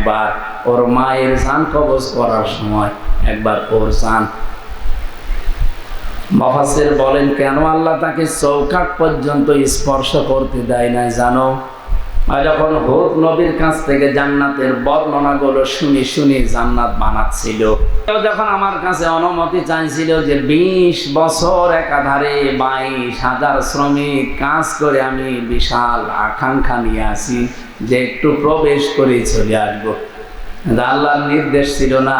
একবার, ওর মায়ের জান কবজ করার সময় একবার ওর জান। মুফাসসির বলেন কেন আল্লাহ তাকে চৌকাঠ পর্যন্ত স্পর্শ করতে দেয় নাই জানো? যখন হুদ নবীর কাছ থেকে জান্নাতের বর্ণনাগুলো শুনি শুনি জান্নাত বানাচ্ছিল, যখন আমার কাছে অনুমতি চাইছিল যে 20 বছর একাধারে 22,000 শ্রমিক কাজ করে আমি বিশাল আকাঙ্ক্ষা নিয়ে আসি যে একটু প্রবেশ করে চলে আসবো, আল্লাহর নির্দেশ ছিল না।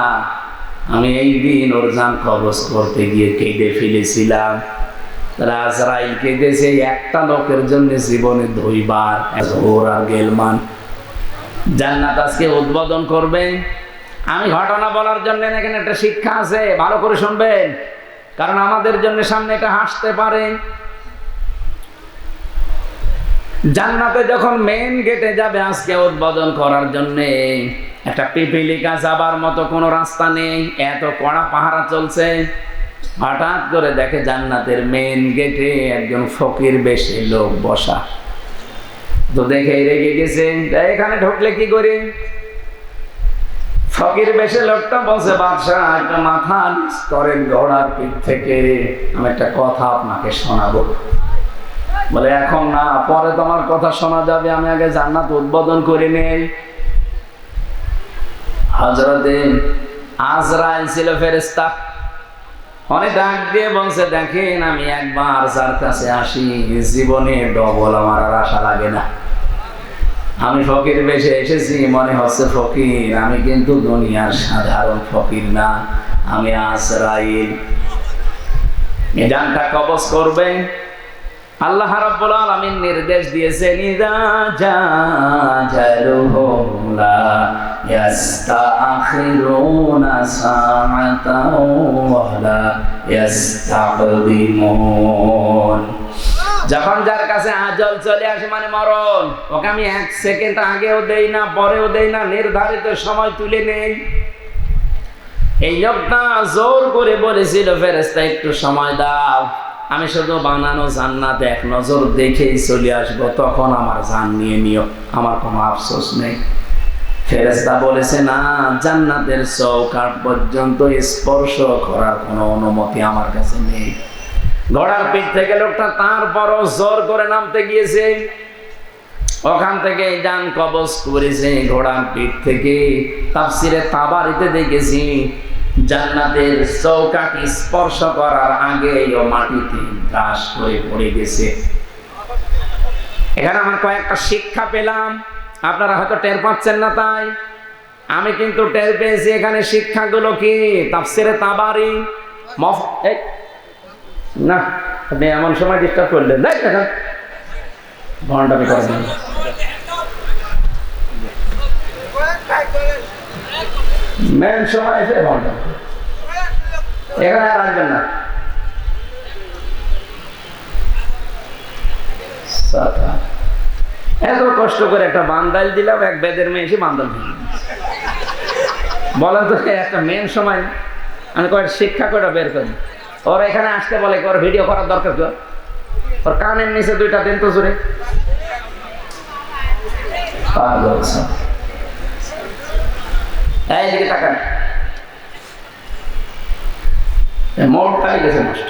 আমি এই দিন ওর জান কবজ করতে গিয়ে কেঁদে ফেলেছিলাম। আজরাইল কেঁদেছে একটা লোকের জন্য জীবনে 2 বার। ওর আর গেলমান জান্নাত আজকে উদ্বোধন করবে। আমি ঘটনা বলার জন্য এখানে একটা শিক্ষা আছে, ভালো করে শুনবেন, কারণ আমাদের জন্য সামনে এটা হাসতে পারে। জান্নাতে যখন মেন গেটে যাবে আজকে উদ্বোধন করার জন্য, একটা পিপিলিকা যাবার মতো কোনো রাস্তা নেই, এত কড়া পাহারা চলছে। হঠাৎ করে দেখে জান্নাতের মেন গেটে একজন ফকির বেশে লোক বসা। তো দেখে রেগে গেছে, এখানে ঢুকলে কি করে? ফকির বেশে লোকটা বসে, বাদশাহ একটা মাথা নিচ করেন ঘোড়ার পিঠ থেকে, আমি একটা কথা আপনাকে শোনাবো। বলে এখন না, পরে তোমার কথা শোনা যাবে, আমি আগে জান্নাত উদ্বোধন করে নেই। হযরতে আজরাইল ছিল ফেরেশতা, অনেক ডাক দিয়ে বলছে দেখেন আমি একবার যার কাছে আসি জীবনে ডবল আমার আর আশা লাগে না। আমি ফকির বেশে এসেছি, মনে হচ্ছে ফকির, আমি কিন্তু দুনিয়ার সাধারণ ফকির না, আমি আজরাইল। এই জানটা কবজ করবে। আল্লাহ রাব্বুল আলামিন নির্দেশ দিয়েছেন ইযা জাআজালুহুম লা ইস্তাখিরুনা সাআতাও ওয়া লা ইস্তাকদিমুন। যখন যার কাছে আজল চলে আসে মানে মরণ, ওকে আমি 1 সেকেন্ড আগেও দেই না পরেও দেই না, নির্ধারিত সময় তুলে নেই। এই লোকটা জোর করে বলেছিল ফেরেশতা একটু সময় দাও, আমি শুধু বানানো জান্নাত 1 নজর দেখেই চলে আসবো, তখন আমার জান নিয়ে নিও, আমার কোনো আফসোস নেই। ফেরেশতা বলেছে না, জান্নাতের চৌকাঠ পর্যন্ত স্পর্শ করার কোনো অনুমতি আমার কাছে নেই। ঘোড়ার পিঠ থেকে লোকটা তারপরও জোর করে নামতে গিয়েছে, ওখান থেকে জান কবজ করেছে ঘোড়ার পিঠ থেকে। তাফসিরে তাবারিতে দেখেছি জান্নাতের চৌকাঠ স্পর্শ করার আগে ও মাটিতে গ্রাস করে পড়ে গেছে। এখানে আমরা কয়েকটা শিক্ষা পেলাম, আপনারা হয়তো টের পাচ্ছেন না, তাই আমি কিন্তু টের পেয়েছি। এখানে শিক্ষাগুলো কি? তাফসিরে তাবারি না, আপনি এমন সময় ডিস্টার্ব করলেন, দেখেন ঘন্টামি করে দিন। মেন সময় এসে ঘন্টা এখানে আর আসবেন না। এত কষ্ট করে একটা বান্দাইল দিলাম, এক বেদের মেয়ে এসে বান্দাল ভেঙে বলেন তো, একটা মেন সময় আমি কয়েক শিক্ষা করে বের করি। ওর এখানে আসতে বলে ওর ভিডিও করার দরকার তো, ওর কানের নিচে 2টা দিন তো জোরে। এইদিকে তাকান, মোড়টাই গেছে নষ্ট।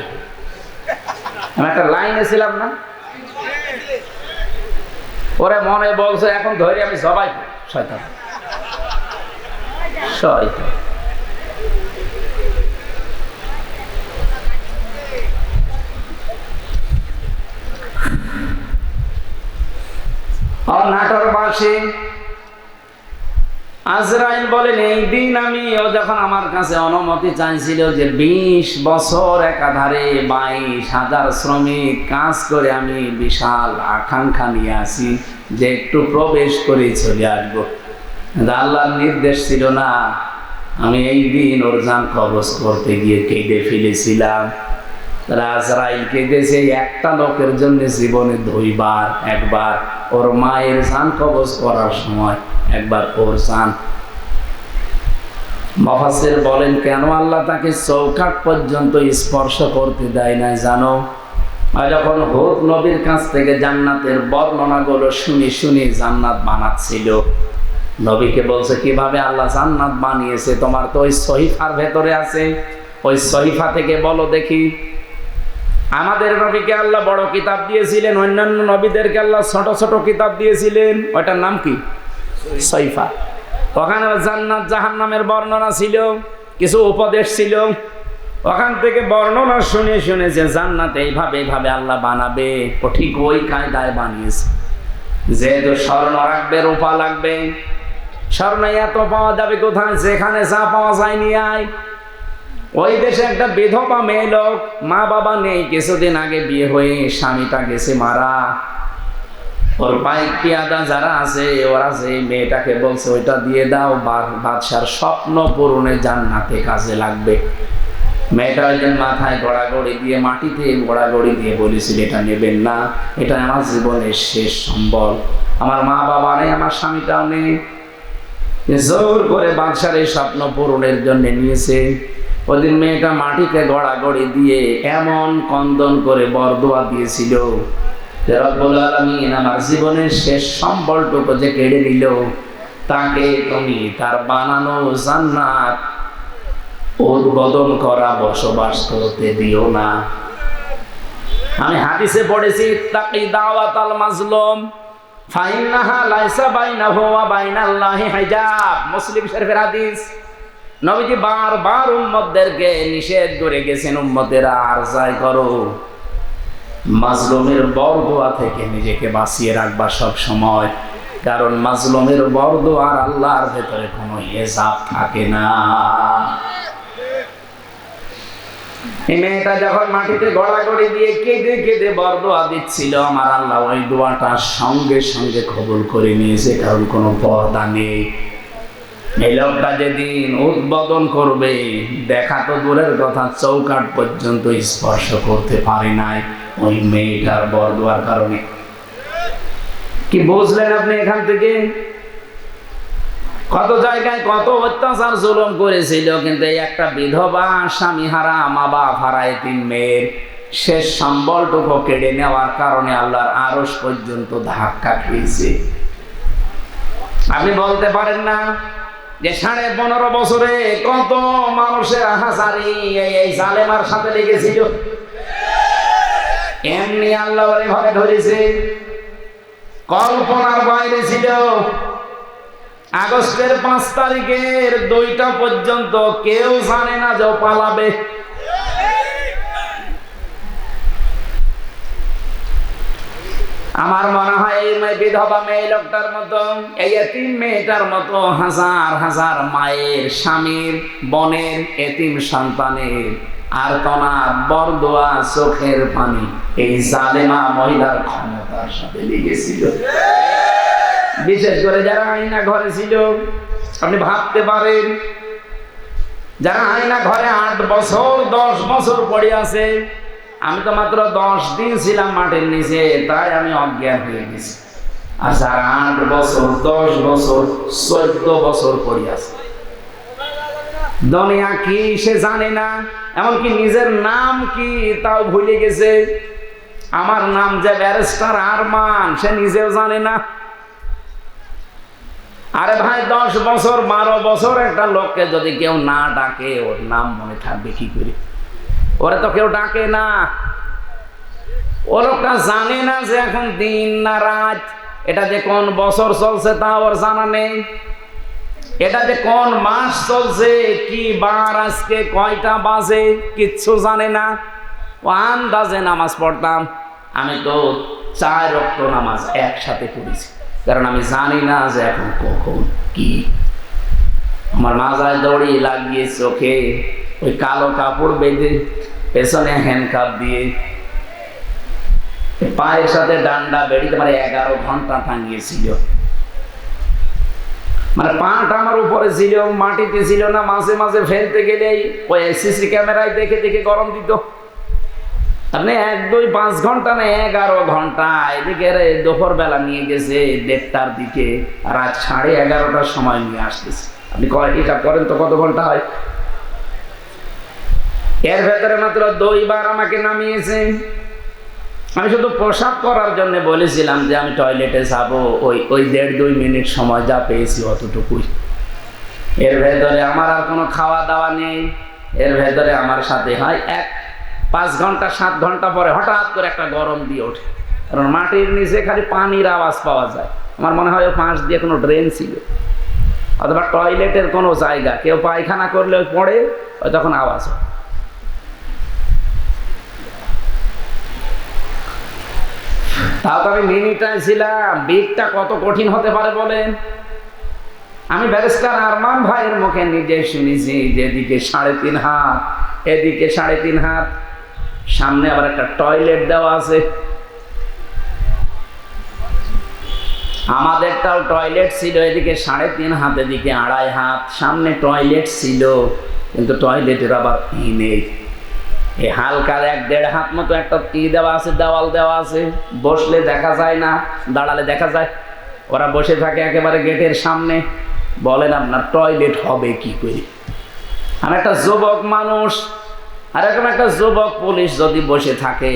আমি একটা লাইনে ছিলাম না, ওরে মনে বলছে এখন ধরে আমি সবাই শয়তান শয়তান। নাটোরবাসী আজরাইল বলেন এই দিন আমি, ও যখন আমার কাছে অনুমতি চাইছিল যে 20 বছর একাধারে 22,000 শ্রমিক কাজ করে আমি বিশাল আকাঙ্ক্ষা নিয়ে আসি যে একটু প্রবেশ করে চলে আসবো, আল্লাহর নির্দেশ ছিল না। আমি এই দিন ওর জান কবজ করতে গিয়ে কেঁদে ফেলেছিলাম। আজরাইল কেঁদেছে একটা লোকের জন্য জীবনে 2 বার, একবার ওর মায়ের জান কবজ করার সময়, একবার ওর জান। মুফাসসির বলেন কেন আল্লাহ তাকে চৌকাঠ পর্যন্ত স্পর্শ করতে দেয় নাই জানো? যখন হুদ নবীর কাছ থেকে জান্নাতের বর্ণনাগুলো শুনি শুনি জান্নাত বানাচ্ছিল, নবীকে বলছে কিভাবে আল্লাহ জান্নাত বানিয়েছে, তোমার তো ওই সহিফার ভেতরে আছে, ওই সহিফা থেকে বলো দেখি। আমাদের নবীকে আল্লাহ বড় কিতাব দিয়েছিলেন, অন্যান্য নবীদেরকে আল্লাহ ছোট ছোট কিতাব দিয়েছিলেন, ওইটার নাম কি? সহিফা। ওখানে জান্নাত জাহান্নামের বর্ণনা ছিল, কিছু উপদেশ ছিল। ওখান থেকে বর্ণনা শুনে শুনে যে জান্নাত এইভাবে এইভাবে আল্লাহ বানাবে, ও ঠিক ওই কায়দায় বানিয়েছে। যেহেতু স্বর্ণ রাখবে, রূপা লাগবে, স্বর্ণ এত পাওয়া যাবে কোথায়, যেখানে যা পাওয়া যায়নি আয়। ওই দেশে একটা বিধবা মেয়ে লোক, মা বাবা নেই, কিছুদিন আগে বিয়ে হয়ে স্বামীটা গেছে মারা। ওর পাইক পিয়াদা যারা আছে ওরা যে মেয়েটাকে বলছে ওইটা দিয়ে দাও, বাদশার স্বপ্ন পূরণে জান্নাতে কাজে লাগবে। মেয়েটা ওই দিন মাথায় গড়াগড়ি দিয়ে, মাটিতে গড়াগড়ি দিয়ে বলেছিল এটা নেবেন না, এটা আমার জীবনের শেষ সম্বল, আমার মা বাবা নেই, আমার স্বামীটাও নেই। জোর করে বাদশার এই স্বপ্ন পূরণের জন্য নিয়েছে। ওদিন মেয়েটা মাটিতে গড়াগড়ি দিয়ে এমন কন্দন করে বরদোয়া দিয়েছিল, রব্বুল আলামিন আমার জীবনের শেষ সম্বলটুকু যে কেড়ে নিল, তাকে তুমি তার বানানো জান্নাত উদ্বোধন করা বসবাস করতে দিও না। আমি হাদিসে পড়েছি, তাকি দাওয়াতাল মাজলুম ফাইন্নাহা লাইসা বাইনাহু ওয়া বাইনাল্লাহি হিজাব। মুসলিম শরীফের হাদিস। নবীজি বারবার উম্মতদেরকে নিষেধ করে গেছেন, উম্মতেরা আর যাই করো, মাজলুমের বরদোয়া থেকে নিজেকে বাঁচিয়ে রাখবা সব সময়, কারণ মাজলুমের বরদোয়া আর আল্লাহর ভেতরে কোনো হিজাব থাকে না। এই মেয়েটা যখন মাটিতে গড়াগড়ি দিয়ে কেঁদে কেঁদে বরদোয়া দিচ্ছিল, আমার আল্লাহ ওই দোয়াটা সঙ্গে সঙ্গে কবুল করে নিয়েছে, কারণ কোনো পর্দা নেই। এই লোকটা যেদিন উদ্বোধন করবে, দেখা তো দূরের কথা, চৌকাঠ পর্যন্ত স্পর্শ করতে পারে নাই ওই মেয়েটার বরদোয়ার কারণে। কি বুঝলেন আপনি এখান থেকে? কত জায়গায় কত অত্যাচার জুলুম করেছিল, কিন্তু এই একটা বিধবা, স্বামী হারা, মা বাপ হারা এতিম মেয়ের শেষ সম্বলটুকু কেড়ে নেওয়ার কারণে আল্লাহর আরশ পর্যন্ত ধাক্কা খেয়েছে। আপনি বলতে পারেন না যে 15.5 বছরে কত মানুষের হাজারি এই জালেমার সাথে লেগেছিল, এমনি আল্লাহ ঘরে ধরেছে, কল্পনার বাইরে ছিল। আগস্টের 5 তারিখের 2টা পর্যন্ত কেউ জানে না যে পালাবে। আমার মনে হয় এই বিধবা মেয়ে লোকটার মতো, এই এতিম মেয়েটার মতো হাজার হাজার মায়ের, স্বামীর, বোনের, এতিম সন্তানের আর্তনা, বরদোয়া, চোখের পানি এই জালেমা মহিলার ক্ষমতার সাথে লেগেছিল। বিশেষ করে যারা আয়না ঘরে ছিল, আপনি ভাবতে পারেন, যারা আয়না ঘরে 8 বছর 10 বছর পড়ে আছে। আমি তো মাত্র 10 দিন ছিলাম মাটির নিচে, তাই আমি অজ্ঞান হয়ে গেছি। আর যারা 8 বছর 10 বছর 14 বছর পড়ে আছে, দুনিয়া কি সে জানে না, এমনকি নিজের নাম কি তাও ভুলে গেছে। আমার নাম যে ব্যারিস্টার আরমান, সে নিজেও জানে না। আরে ভাই, 10 বছর 12 বছর একটা লোককে যদি কেউ না ডাকে, ওর নাম মনে থাকবে কি করে? ওরা তো কেউ ডাকে না। ও লোকটা জানে না যে এখন দিন না রাত, এটা যে কোন বছর চলছে তা ওর জানা নেই, এটা যে কোন মাস চলছে, কি বার আজকে, কয়টা বাজে, কিচ্ছু জানে না। ও আন্দাজে নামাজ পড়তাম। আমি তো 4 ওয়াক্ত নামাজ একসাথে পড়েছি, কারণ আমি জানি না যে এখন কখন কি। আমার মাজায় দড়ি লাগিয়ে, চোখে ওই কালো কাপড় বেঁধে, পেছনে হ্যান্ডকাপ দিয়ে, পায়ের সাথে ডান্ডা বেড়িতে মানে 11 ঘন্টা টাঙিয়েছিল। মানে পাটা আমার উপরে ছিল, মাটিতে ছিল না। মাঝে মাঝে ফেলতে গেলেই ওই সিসি ক্যামেরায় দেখে দেখে গরম দিত। আপনি 1, 2, 5 ঘন্টা না, 11 ঘন্টা। এদিকে দুপুর বেলা নিয়ে গেছে 1:30টার দিকে, রাত 11:30টার সময় নিয়ে আসতেছে। আপনি হিসাব করেন তো কত ঘন্টা হয়। এর ভেতরে মাত্র 2 বার আমাকে নামিয়েছে। আমি শুধু প্রসাব করার জন্য বলেছিলাম যে আমি টয়লেটে যাব, ওই 1.5-2 মিনিট সময় যা পেয়েছি অতটুকুই। এর ভেতরে আমার আর কোনো খাওয়া দাওয়া নেই। এর ভেতরে আমার সাথে হয় 5 ঘন্টা 7 ঘন্টা পরে হঠাৎ করে একটা গরম দিয়ে ওঠে, কারণ মাটির নিচে খালি পানির আওয়াজ পাওয়া যায়। আমার মনে হয় ওই পাশ দিয়ে কোনো ড্রেন ছিল, অথবা টয়লেটের কোনো জায়গা, কেউ পায়খানা করলে ওই পড়ে, ওই তখন আওয়াজ হয়। তাও তো আমি মিনিটায় ছিলাম। বিটটা কত কঠিন হতে পারে বলেন? আমি ব্যারিস্টার আরমান ভাইয়ের মুখে নিজে শুনেছি, যেদিকে 3.5 হাত, এদিকে 3.5 হাত, সামনে আবার একটা টয়লেট দেওয়া আছে। আমাদেরটাও টয়লেট ছিল, এদিকে 3.5 হাত, এদিকে 2.5 হাত, সামনে টয়লেট ছিল, কিন্তু টয়লেটের আবার নেই। এই হালকা 1-1.5 হাত মতো একটা দেওয়া আছে, দেওয়াল দেওয়া আছে, বসলে দেখা যায় না, দাঁড়ালে দেখা যায়। ওরা বসে থাকে একেবারে গেটের সামনে। বলেন আপনার টয়লেট হবে কি করে? আর একটা যুবক মানুষ আর এরকম একটা যুবক পুলিশ যদি বসে থাকে,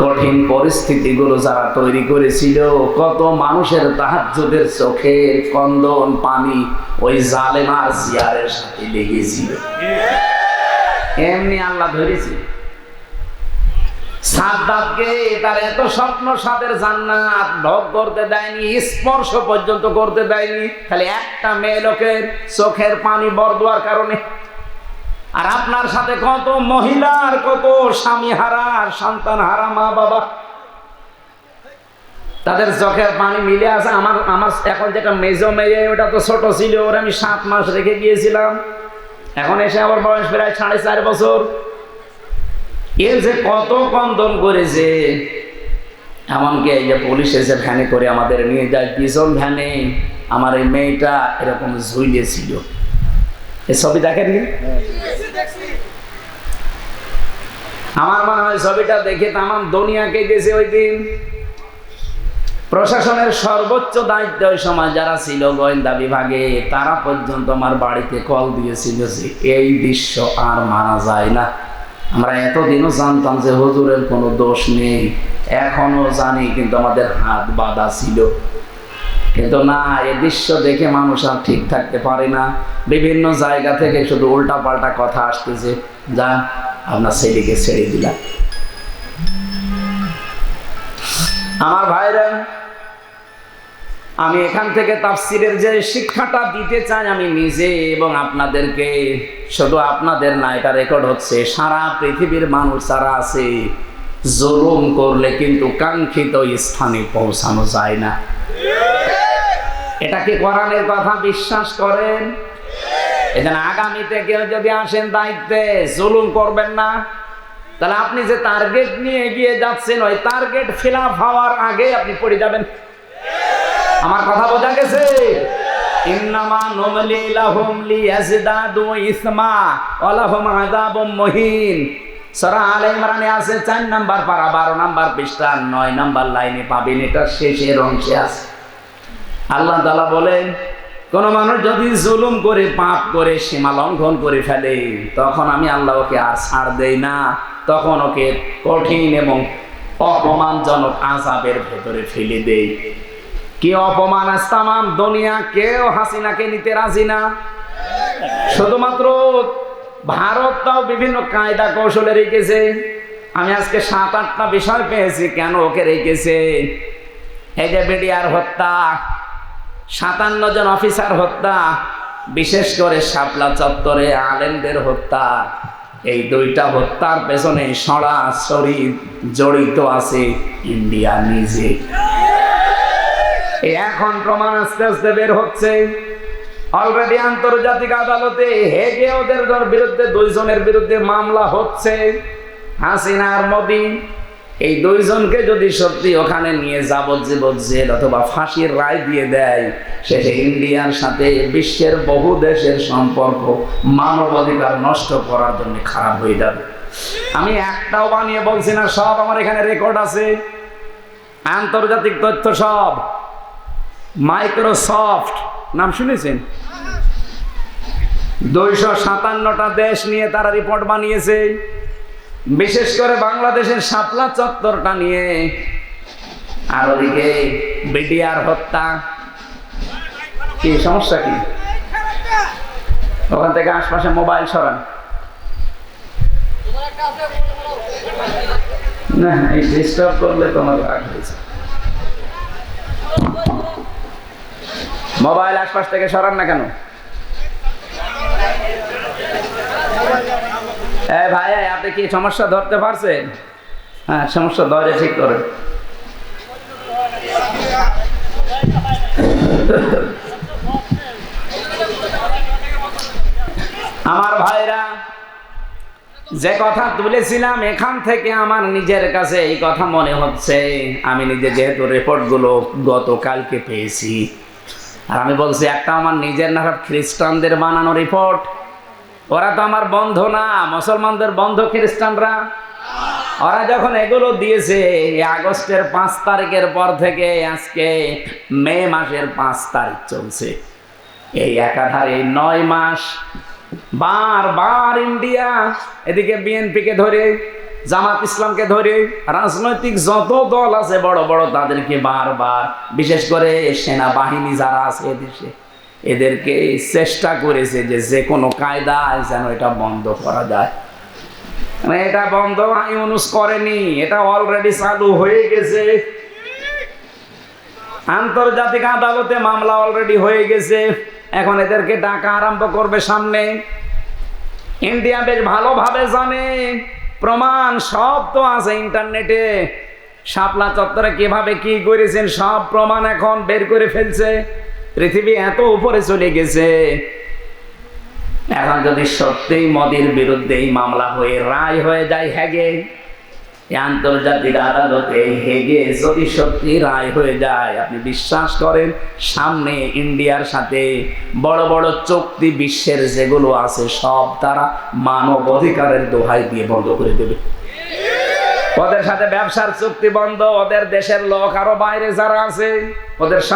কঠিন পরিস্থিতিগুলো যারা তৈরি করেছিল, কত মানুষের তাহাজ্জুদের চোখের কন্দন পানি ওই জালেমার জিয়ারের সাথে লেগেছিল। এমনি আল্লাহ ধরেছে। সাদ্দাতকে তার এত স্বপ্ন সাদের জান্নাত ভোগ করতে দেয়নি, স্পর্শ পর্যন্ত করতে দেয়নি, খালি একটা মেয়ে লোকের চোখের পানি বরদোয়ার কারণে। আর আপনার সাথে কত মহিলার, কত স্বামী হারা, সন্তান হারা মা বাবা, তাদের চোখের পানি মিলে আছে। আমার এখন যেটা মেজো মেয়ে, ওটা তো ছোট ছিল, ওর আমি 7 মাস রেখে গিয়েছিলাম, এখন এসে আমার বয়স প্রায় 4.5 বছর। এর যে কত কন্দন করেছে, এমনকি এই যে পুলিশ এসে ভ্যানে করে আমাদের নিয়ে যায়, পিছন ভ্যানে আমার এই মেয়েটা এরকম ঝুলিয়েছিল। এই ছবি দেখেননি? আমার মনে হয় ছবিটা দেখে তামাম দুনিয়াকে গেছে ওই দিন। প্রশাসনের সর্বোচ্চ দায়িত্ব ওই সময় যারা ছিল গোয়েন্দা বিভাগে, তারা পর্যন্ত আমার বাড়িতে কল দিয়েছিল যে এই দৃশ্য আর মানা যায় না। আমরা এতদিনও জানতাম যে হুজুরের কোনো দোষ নেই, এখনো জানি, কিন্তু আমাদের হাত বাঁধা ছিল। কিন্তু না, এই দৃশ্য দেখে মানুষ আর ঠিক থাকতে পারে না। বিভিন্ন জায়গা থেকে শুধু উল্টা পাল্টা কথা আসতেছে, যা আপনার ছেলেকে ছেড়ে দিলাম। আমার ভাইরা, আমি এখান থেকে তাফসিরের যে শিক্ষাটা দিতে চাই আমি নিজে এবং আপনাদেরকে, শুধু আপনাদের না, এটা রেকর্ড হচ্ছে, সারা পৃথিবীর মানুষ যারা আছে, জুলুম করলে কিন্তু কাঙ্ক্ষিত স্থানে পৌঁছানো যায় না। এটা কি কোরআনের কথা বিশ্বাস করেন? এখানে আগামীতে কেউ যদি আসেন দায়িত্বে, জুলুম করবেন না। তাহলে আপনি যে টার্গেট নিয়ে এগিয়ে যাচ্ছেন, ওই টার্গেট ফিল আপ হওয়ার আগে আপনি পড়ে যাবেন। আমার কথা বোঝা গেছে? ইন্নামা নুমলি লাহুম লিয়াজদাদু ইসমা ওয়া লাহুম আযাবুম মুহিন। সূরা আলে ইমরানে আছে 4 নাম্বার পারা 12 নাম্বার পৃষ্ঠা 9 নাম্বার লাইনে পাবেন, এটা শেষের অংশে আছে। আল্লাহ তাআলা বলেন, কোন মানুষ যদি জুলুম করে, পাপ করে, সীমা লঙ্ঘন করে ফেলে, তখন আমি আল্লাহ ওকে আর ছাড় দেই না, তখন ওকে কঠিন এবং অপমানজনক আযাবের ভেতরে ফেলে দেই। কি অপমান! তামাম দুনিয়া কেউ হাসিনাকে নিতে রাজি না। শুধুমাত্র ভারতটাও বিভিন্ন কায়দা কৌশলে রেখেছে। আমি আজকে 7-8টা বিষয় পেয়েছি কেন ওকে রেখেছে। এই যে বিডিআর হত্যা, 57 জন অফিসার হত্যা, বিশেষ করে শাপলা চত্বরে আলেমদের হত্যা, এই 2টা হত্যার পেছনে সরাসরি জড়িত আছে ইন্ডিয়া নিজে। এখন প্রমাণ আস্তে আস্তে বের হচ্ছে। অলরেডি আন্তর্জাতিক আদালতে হেগে ওদের বিরুদ্ধে 2 জনের বিরুদ্ধে মামলা হচ্ছে, হাসিনা আর মোদি। এই 2 জনকে যদি সত্যি ওখানে নিয়ে যাবজ্জীবন জেল অথবা ফাঁসির রায় দিয়ে দেয়, শেষে ইন্ডিয়ার সাথে বিশ্বের বহু দেশের সম্পর্ক মানবাধিকার নষ্ট করার জন্য খারাপ হয়ে যাবে। আমি একটাও বানিয়ে বলছি না, সব আমার এখানে রেকর্ড আছে, আন্তর্জাতিক তথ্য সব। মাইক্রোসফট নাম শুনেছেন? 257টা দেশ নিয়ে তারা রিপোর্ট বানিয়েছে। বিশেষ করে বাংলাদেশের শাপলা চত্বরটা নিয়ে, আর ওদিকে বিডিআর হত্যা। কি সমস্যা কি? ওখান থেকে আশপাশে মোবাইল সরান না, এই ডিস্টার্ব করলে তোমার রাগ হয়েছে। মোবাইল আশপাশ থেকে সরান না কেন? ভাই আপনি কি সমস্যা ধরতে পারছেন? হ্যাঁ, সমস্যা ধরে ঠিক করেন। আমার ভাইরা, যে কথা তুলেছিলাম এখান থেকে আমার নিজের কাছে এই কথা মনে হচ্ছে, আমি নিজে যেহেতু রিপোর্টগুলো গতকালকে পেয়েছি, আর আমি বলছি একটা আমার নিজের না, খ্রিস্টানদের বানানো রিপোর্ট। ওরা তো আমার বন্ধু না, মুসলমানদের বন্ধু খ্রিস্টানরা। ওরা যখন এগুলো দিয়েছে আগস্টের 5 তারিখের পর থেকে আজকে মে মাসের 5 তারিখ চলছে, এই একাধারে 9 মাস বারবার ইন্ডিয়া এদিকে বিএনপিকে ধরে, জামাত ইসলামকে ধরে, রাজনৈতিক যত দল আছে বড় বড় তাদেরকে বারবার, বিশেষ করে সেনাবাহিনী যারা আছে এদেশে, এদেরকে চেষ্টা করেছে যে যে কোনো কায়দায় যেন এটা বন্ধ করা যায়। এটা বন্ধ ইউনুস করেনি, এটা অলরেডি চালু হয়ে গেছে। আন্তর্জাতিক আদালতে মামলা অলরেডি হয়ে গেছে, এখন এদেরকে ডাকা আরম্ভ করবে সামনে। ইন্ডিয়া বেশ ভালোভাবে জানে, প্রমাণ সব তো আছে ইন্টারনেটে। শাপলা চত্বরে কিভাবে কি করেছেন সব প্রমাণ এখন বের করে ফেলছে। পৃথিবী এত উপরে চলে গেছে, এখন যদি সত্যিই মোদির বিরুদ্ধে এই মামলা হয়ে রায় হয়ে যায় হেগে, আন্তর্জাতিক আদালতে হেগে যদি সত্যি রায় হয়ে যায়, আপনি বিশ্বাস করেন সামনে ইন্ডিয়ার সাথে বড় বড় চুক্তি বিশ্বের যেগুলো আছে সব তারা মানব অধিকারের দোহাই দিয়ে বন্ধ করে দেবে। ওদের সাথে ব্যবসার চুক্তি বন্ধ, ওদের দেশের লোক আরো বাইরে যারা আছে ওদের